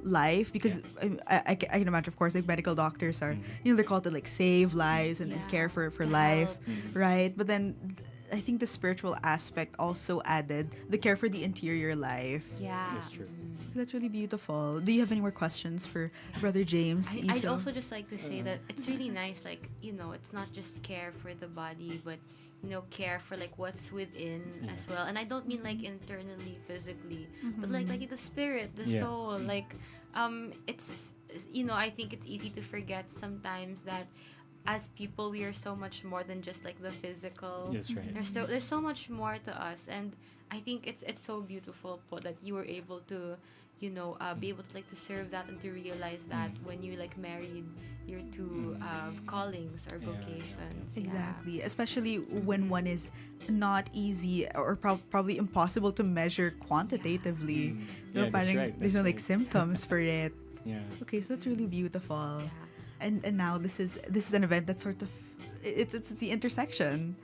life, because I can imagine, of course, like medical doctors are, they're called to like save lives and care for life, right? But then I think the spiritual aspect also added the care for the interior life. Yeah. That's true. That's really beautiful. Do you have any more questions for Brother James? I'd also just like to say that it's really nice, like, it's not just care for the body, but care for like what's within as well. And I don't mean like internally, physically, but like the spirit, the soul. Like it's I think it's easy to forget sometimes that as people we are so much more than just like the physical. That's right. There's so much more to us, and I think it's so beautiful that you were able to be able to like to serve that and to realize that when you like married your two callings or vocations. Exactly, especially when one is not easy or probably impossible to measure quantitatively. That's right. There's no like symptoms for it. Yeah. Okay, so that's really beautiful. And now this is an event that sort of it's the intersection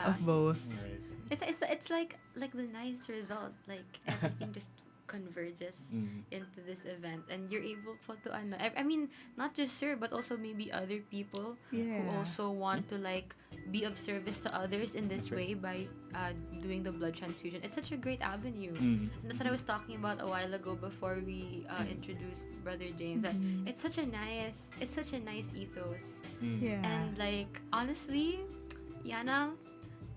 of both. Right. It's like the nice result, like everything just converges into this event, and you're able to I mean, not just her but also maybe other people who also want to like be of service to others in this way by doing the blood transfusion. It's such a great avenue. And that's what I was talking about a while ago before we introduced Brother James, that it's such a nice ethos. And like honestly, Iana,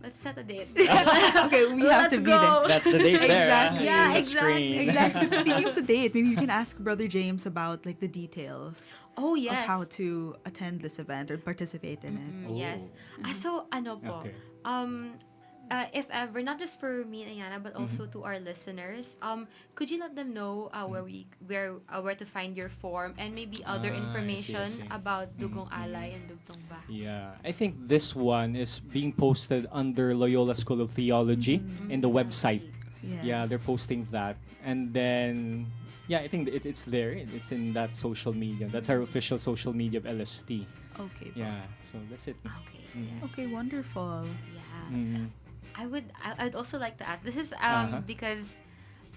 let's set a date. Okay, we have to be there. That's the date there. Exactly. Yeah, Exactly. Speaking of the date, maybe you can ask Brother James about like the details. Oh yes. Of how to attend this event or participate in it. Yes. So ano po? Okay. If ever, not just for me and Iana, but also to our listeners, could you let them know where to find your form and maybe other information I see. about Dugong Alay and Dugtong Ba? Yeah, I think this one is being posted under Loyola School of Theology in the website. Yes. Yeah, they're posting that. And then, I think it's there. It's in that social media. That's our official social media of LST. Okay. Yeah, so that's it. Okay. Yes. Okay, wonderful. Yeah. I'd also like to add, this is because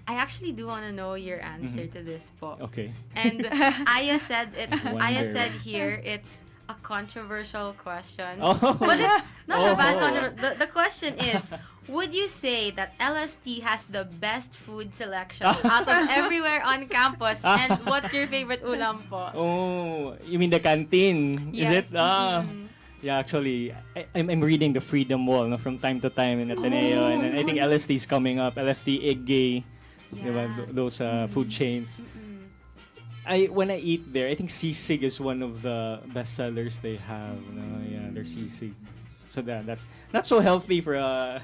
I actually do want to know your answer to this po. Okay. And Aya said Wonder. here it's a controversial question. Oh. But it's not a bad controversial. The question is, would you say that LST has the best food selection out of everywhere on campus? And what's your favorite ulam po? Oh, you mean the canteen? Yes. Is it? Yeah, actually, I'm reading the Freedom Wall from time to time in Ateneo, and I think LST is coming up. LST, Iggy, those food chains. When I eat there, I think sisig is one of the best sellers they have. Yeah, their sisig. So that's not so healthy for but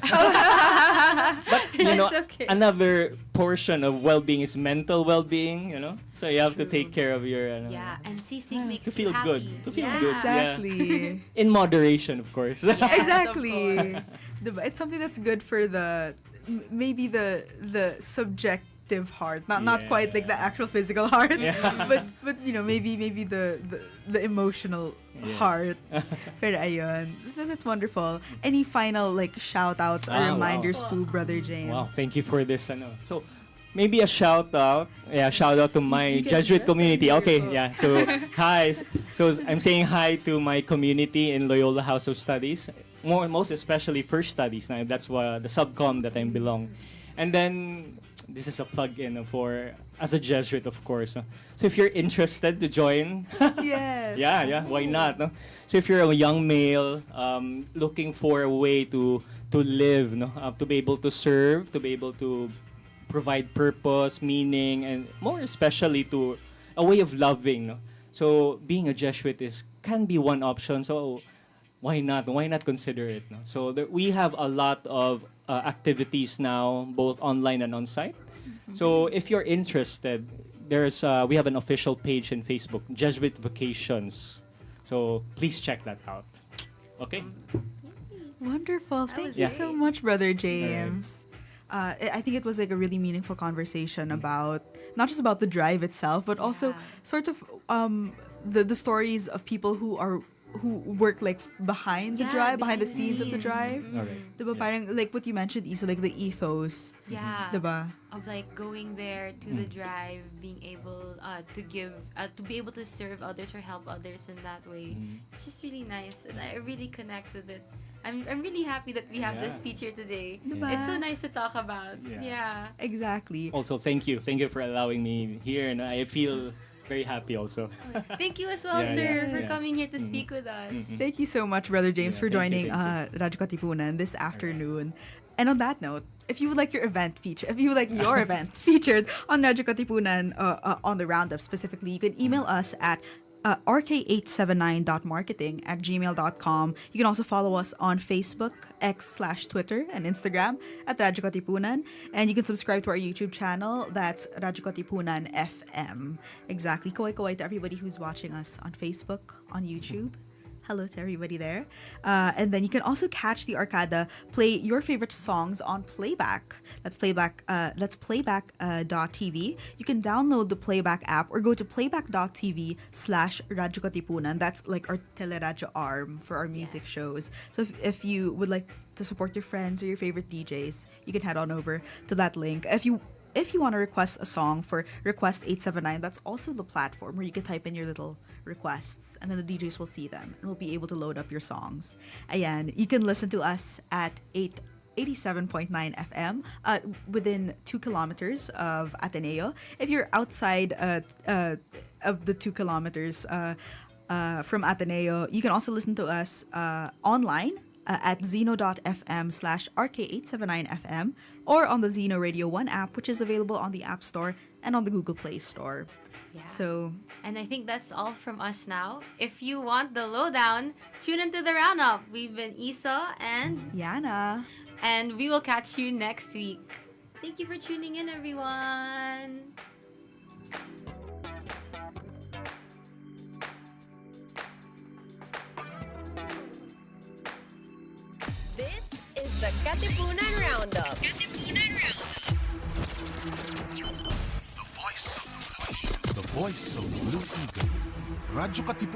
okay. Another portion of well-being is mental well-being, so you have to take care of your and sisig makes to feel you happy. good, Exactly. in moderation, of course. Yes, Exactly. of course. It's something that's good for maybe the subjective heart, not quite like the actual physical heart, but maybe the emotional heart. Pero ayun, that's wonderful. Any final like shout outs or reminders, po, Brother James? Wow, thank you for this. So maybe a shout out. Yeah, shout out to my You can Jesuit address community. them. Okay, yeah. So hi. So I'm saying hi to my community in Loyola House of Studies. Most especially First Studies. Now that's the subcom that I belong. And then this is a plug-in for as a Jesuit, of course. So if you're interested to join, Yes. yeah, why not? No? So if you're a young male looking for a way to live, no, to be able to serve, to be able to provide purpose, meaning, and more especially to a way of loving. No? So being a Jesuit can be one option. So why not? Why not consider it? No? So we have a lot of activities now, both online and on-site. So if you're interested, we have an official page in Facebook, Jesuit Vacations. So please check that out. Okay. Wonderful. Thank you Yeah. so much, Brother James. I think it was like a really meaningful conversation about not just about the drive itself, but also sort of the stories of people who work like behind the drive, behind the scenes of the drive. Alright. Diba, parang like what you mentioned, Isa, like the ethos. Yeah. Diba? Of like going there to the drive, being able to give, to be able to serve others or help others in that way. It's just really nice, and I really connect with it. I'm really happy that we have this feature today. Diba? It's so nice to talk about. Yeah. Exactly. Also, thank you for allowing me here, and I feel very happy also. Thank you as well, Yeah, sir, yeah, for yeah. coming here to speak with us. Thank you so much, Brother James, Yeah, for thank joining you, thank Radyo Katipunan this afternoon. And on that note, if you would like your event featured on Radyo Katipunan on the Roundup specifically, you can email us at rk879.marketing@gmail.com. You can also follow us on Facebook, X/Twitter, and Instagram at Radyo Katipunan. And you can subscribe to our YouTube channel. That's Radyo Katipunan FM. Exactly. Kawai to everybody who's watching us on Facebook, on YouTube. Hello to everybody there. And then you can also catch the Arcada play your favorite songs on Playback. That's playback.tv. You can download the Playback app or go to playback.tv/Radyo Katipunan. That's like our teleradyo arm for our music shows. So if you would like to support your friends or your favorite DJs, you can head on over to that link. If you want to request a song for Request 879, that's also the platform where you can type in your little requests and then the DJs will see them and will be able to load up your songs. Ayan, you can listen to us at 87.9 FM within 2 kilometers of Ateneo. If you're outside of the 2 kilometers from Ateneo, you can also listen to us online at zeno.fm/RK879FM or on the Zeno Radio 1 app, which is available on the App Store and on the Google Play Store. Yeah. So, And I think that's all from us now. If you want the lowdown, tune into the Roundup. We've been Isa and Iana. And we will catch you next week. Thank you for tuning in, everyone. This is the Katipunan Roundup. The voice of the Blue Eagle. Radyo Katipunan.